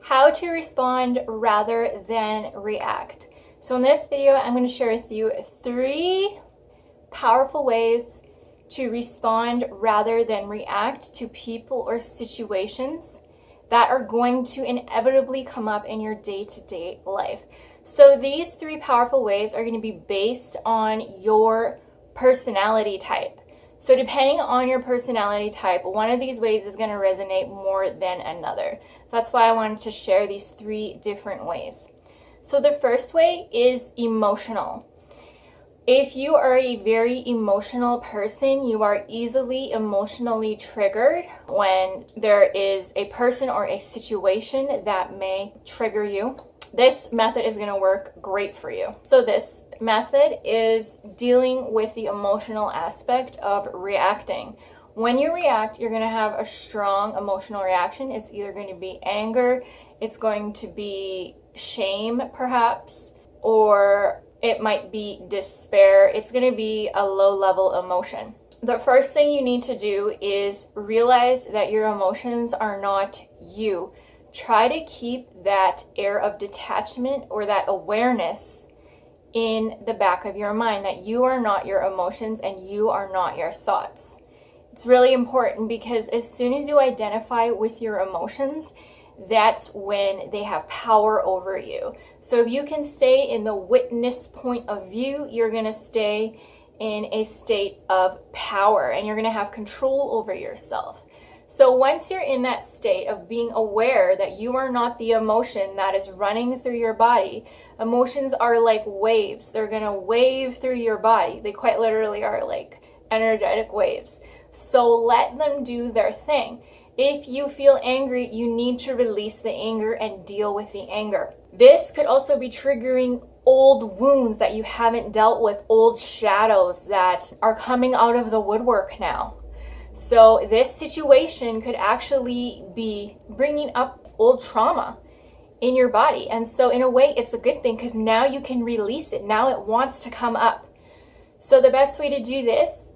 how to respond rather than react. So in this video, I'm going to share with you 3 powerful ways to respond rather than react to people or situations that are going to inevitably come up in your day-to-day life. So these 3 powerful ways are going to be based on your personality type. So depending on your personality type, one of these ways is going to resonate more than another. So that's why I wanted to share these 3 different ways. So the first way is emotional. If you are a very emotional person, you are easily emotionally triggered when there is a person or a situation that may trigger you. This method is going to work great for you. So this method is dealing with the emotional aspect of reacting. When you react, you're going to have a strong emotional reaction. It's either going to be anger, it's going to be shame perhaps, or it might be despair. It's going to be a low-level emotion. The first thing you need to do is realize that your emotions are not you. Try to keep that air of detachment or that awareness in the back of your mind that you are not your emotions and you are not your thoughts. It's really important because as soon as you identify with your emotions, that's when they have power over you. So if you can stay in the witness point of view, you're going to stay in a state of power and you're going to have control over yourself. So once you're in that state of being aware that you are not the emotion that is running through your body, emotions are like waves. They're going to wave through your body. They quite literally are like energetic waves. So let them do their thing. If you feel angry, you need to release the anger and deal with the anger. This could also be triggering old wounds that you haven't dealt with, old shadows that are coming out of the woodwork now. So this situation could actually be bringing up old trauma in your body. And so in a way, it's a good thing because now you can release it. Now it wants to come up. So the best way to do this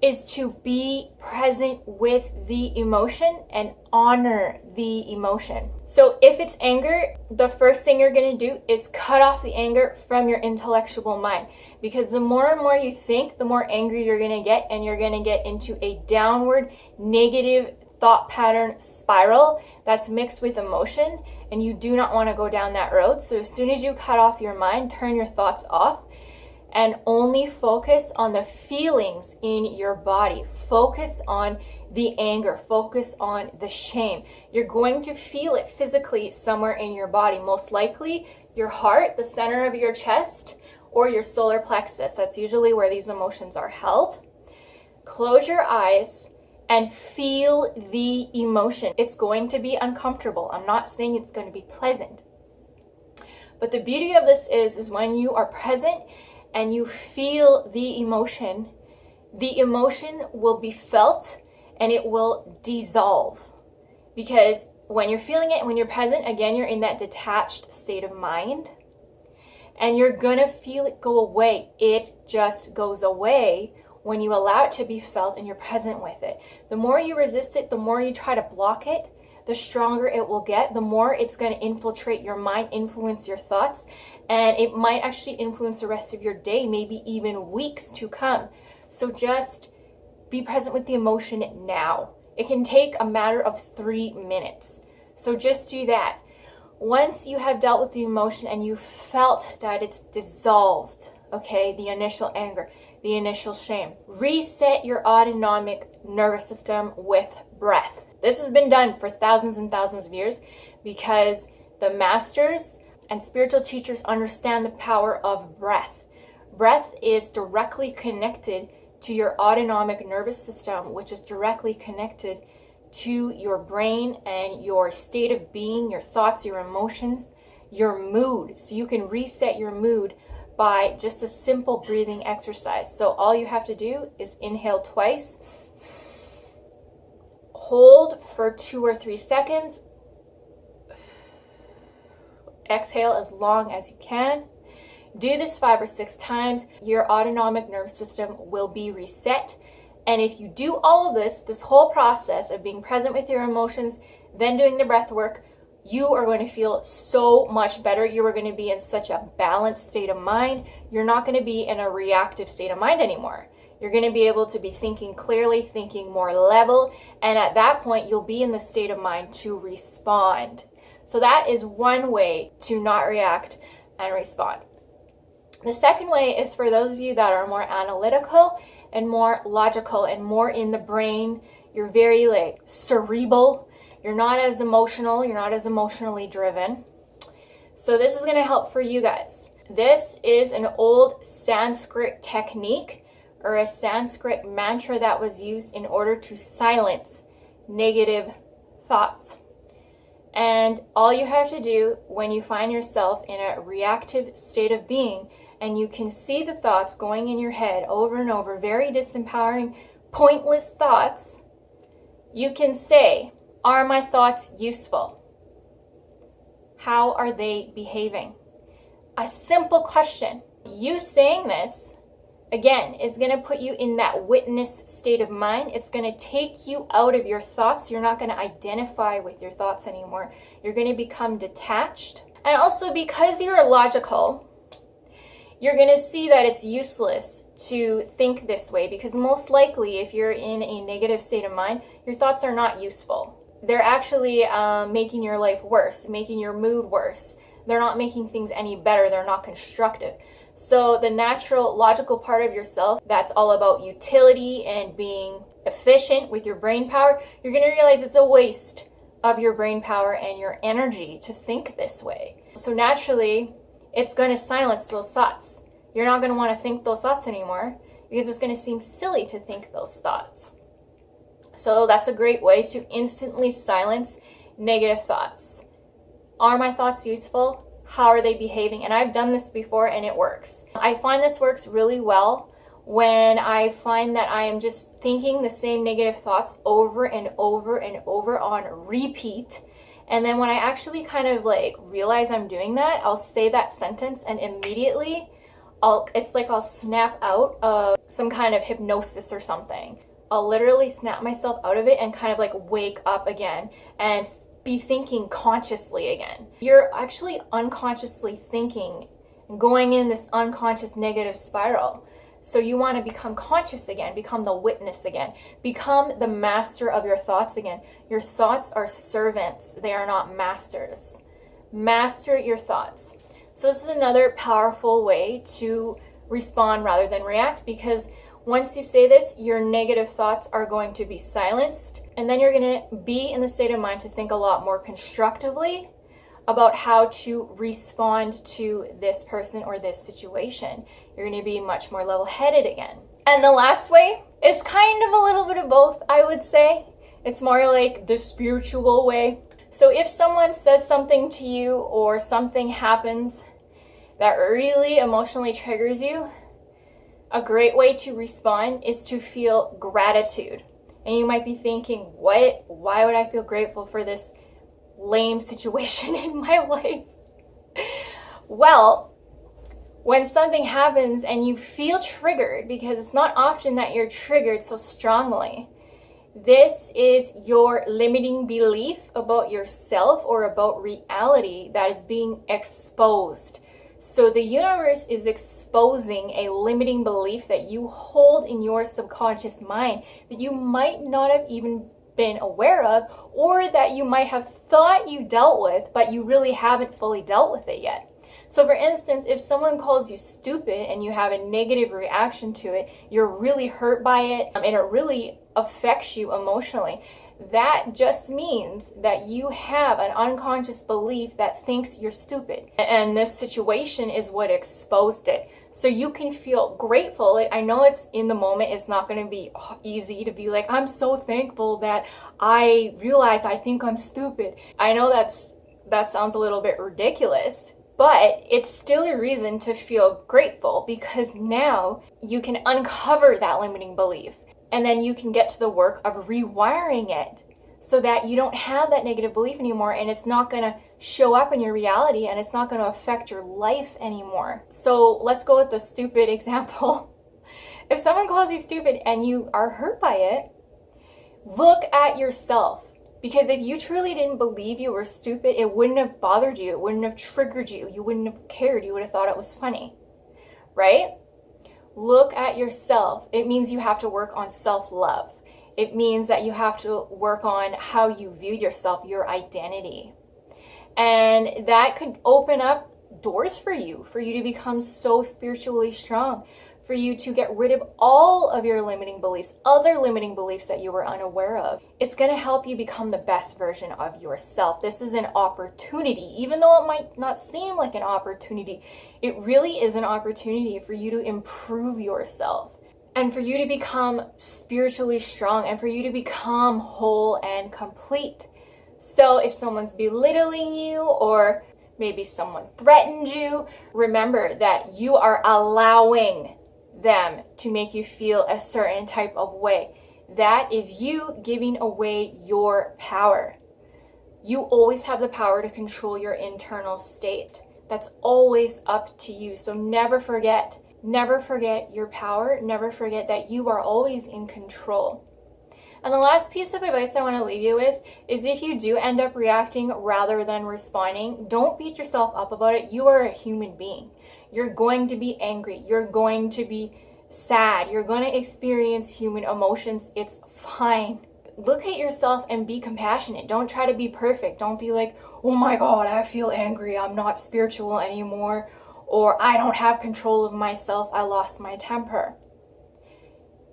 is to be present with the emotion and honor the emotion. So if it's anger, the first thing you're going to do is cut off the anger from your intellectual mind, because the more and more you think, the more angry you're going to get, and you're going to get into a downward negative thought pattern spiral that's mixed with emotion, and you do not want to go down that road. So as soon as you cut off your mind, turn your thoughts off, and only focus on the feelings in your body. Focus on the anger. Focus on the shame. You're going to feel it physically somewhere in your body. Most likely your heart, the center of your chest, or your solar plexus. That's usually where these emotions are held. Close your eyes and feel the emotion. It's going to be uncomfortable. I'm not saying it's going to be pleasant. But the beauty of this is when you are present and you feel the emotion will be felt and it will dissolve. Because when you're feeling it, when you're present, again, you're in that detached state of mind and you're gonna feel it go away. It just goes away when you allow it to be felt and you're present with it. The more you resist it, the more you try to block it, the stronger it will get, the more it's going to infiltrate your mind, influence your thoughts, and it might actually influence the rest of your day, maybe even weeks to come. So just be present with the emotion now. It can take a matter of 3 minutes. So just do that. Once you have dealt with the emotion and you felt that it's dissolved, okay, the initial anger, the initial shame, reset your autonomic nervous system with breath. This has been done for thousands and thousands of years because the masters and spiritual teachers understand the power of breath. Breath is directly connected to your autonomic nervous system, which is directly connected to your brain and your state of being, your thoughts, your emotions, your mood. So you can reset your mood by just a simple breathing exercise. So all you have to do is inhale twice, hold for 2 or 3 seconds, exhale as long as you can. Do this 5 or 6 times. Your autonomic nervous system will be reset. And if you do all of this whole process of being present with your emotions, then doing the breath work you are going to feel so much better. You are going to be in such a balanced state of mind. You're not going to be in a reactive state of mind anymore. You're going to be able to be thinking clearly, thinking more level, and at that point, you'll be in the state of mind to respond. So that is one way to not react and respond. The second way is for those of you that are more analytical and more logical and more in the brain. You're very like cerebral. You're not as emotional. You're not as emotionally driven. So this is going to help for you guys. This is an old Sanskrit technique or a Sanskrit mantra that was used in order to silence negative thoughts. And all you have to do when you find yourself in a reactive state of being and you can see the thoughts going in your head over and over, very disempowering, pointless thoughts, you can say, are my thoughts useful? How are they behaving? A simple question. You saying this, again, is going to put you in that witness state of mind. It's going to take you out of your thoughts. You're not going to identify with your thoughts anymore. You're going to become detached. And also because you're logical, you're going to see that it's useless to think this way because most likely if you're in a negative state of mind, your thoughts are not useful. They're actually making your life worse, making your mood worse. They're not making things any better. They're not constructive. So the natural, logical part of yourself that's all about utility and being efficient with your brain power, you're going to realize it's a waste of your brain power and your energy to think this way. So naturally, it's going to silence those thoughts. You're not going to want to think those thoughts anymore because it's going to seem silly to think those thoughts. So that's a great way to instantly silence negative thoughts. Are my thoughts useful? How are they behaving? And I've done this before and it works. I find this works really well when I find that I am just thinking the same negative thoughts over and over and over on repeat. And then when I actually kind of like realize I'm doing that, I'll say that sentence and immediately it's like I'll snap out of some kind of hypnosis or something. I'll literally snap myself out of it and kind of like wake up again and be thinking consciously again. You're actually unconsciously thinking and going in this unconscious negative spiral. So you want to become conscious again, become the witness again, become the master of your thoughts again. Your thoughts are servants. They are not masters. Master your thoughts. So this is another powerful way to respond rather than react, because once you say this, your negative thoughts are going to be silenced, and then you're going to be in the state of mind to think a lot more constructively about how to respond to this person or this situation. You're going to be much more level-headed again. And the last way is kind of a little bit of both, I would say. It's more like the spiritual way. So if someone says something to you or something happens that really emotionally triggers you, a great way to respond is to feel gratitude. And you might be thinking, what? Why would I feel grateful for this lame situation in my life? Well, when something happens and you feel triggered, because it's not often that you're triggered so strongly, this is your limiting belief about yourself or about reality that is being exposed. So the universe is exposing a limiting belief that you hold in your subconscious mind that you might not have even been aware of, or that you might have thought you dealt with, but you really haven't fully dealt with it yet. So for instance, if someone calls you stupid and you have a negative reaction to it, you're really hurt by it, and it really affects you emotionally, that just means that you have an unconscious belief that thinks you're stupid. And this situation is what exposed it. So you can feel grateful. Like, I know it's in the moment, it's not going to be easy to be like, I'm so thankful that I realize I think I'm stupid. I know that sounds a little bit ridiculous, but it's still a reason to feel grateful, because now you can uncover that limiting belief. And then you can get to the work of rewiring it so that you don't have that negative belief anymore, and it's not going to show up in your reality, and it's not going to affect your life anymore. So let's go with the stupid example. If someone calls you stupid and you are hurt by it, look at yourself. Because if you truly didn't believe you were stupid, it wouldn't have bothered you. It wouldn't have triggered you. You wouldn't have cared. You would have thought it was funny, right? Look at yourself. It means you have to work on self-love. It means that you have to work on how you view yourself, your identity. And that could open up doors for you to become so spiritually strong, for you to get rid of all of your limiting beliefs, other limiting beliefs that you were unaware of. It's going to help you become the best version of yourself. This is an opportunity. Even though it might not seem like an opportunity, it really is an opportunity for you to improve yourself and for you to become spiritually strong and for you to become whole and complete. So if someone's belittling you, or maybe someone threatened you, remember that you are allowing them to make you feel a certain type of way. That is you giving away your power. You always have the power to control your internal state. That's always up to you. So never forget your power. Never forget that you are always in control. And the last piece of advice I want to leave you with is, if you do end up reacting rather than responding, don't beat yourself up about it. You are a human being. You're going to be angry. You're going to be sad. You're going to experience human emotions. It's fine. Look at yourself and be compassionate. Don't try to be perfect. Don't be like, oh my God, I feel angry. I'm not spiritual anymore. Or I don't have control of myself. I lost my temper.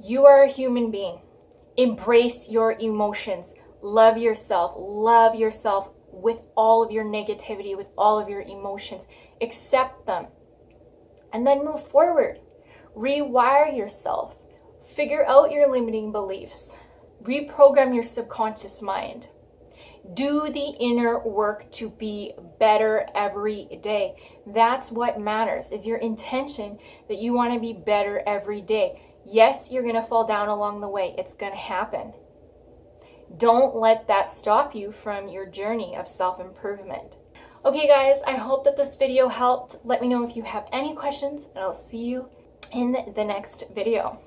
You are a human being. Embrace your emotions. Love yourself with all of your negativity, with all of your emotions. Accept them. And then move forward. Rewire yourself. Figure out your limiting beliefs. Reprogram your subconscious mind. Do the inner work to be better every day. That's what matters, is your intention that you want to be better every day. Yes, you're going to fall down along the way. It's going to happen. Don't let that stop you from your journey of self-improvement. Okay, guys, I hope that this video helped. Let me know if you have any questions, and I'll see you in the next video.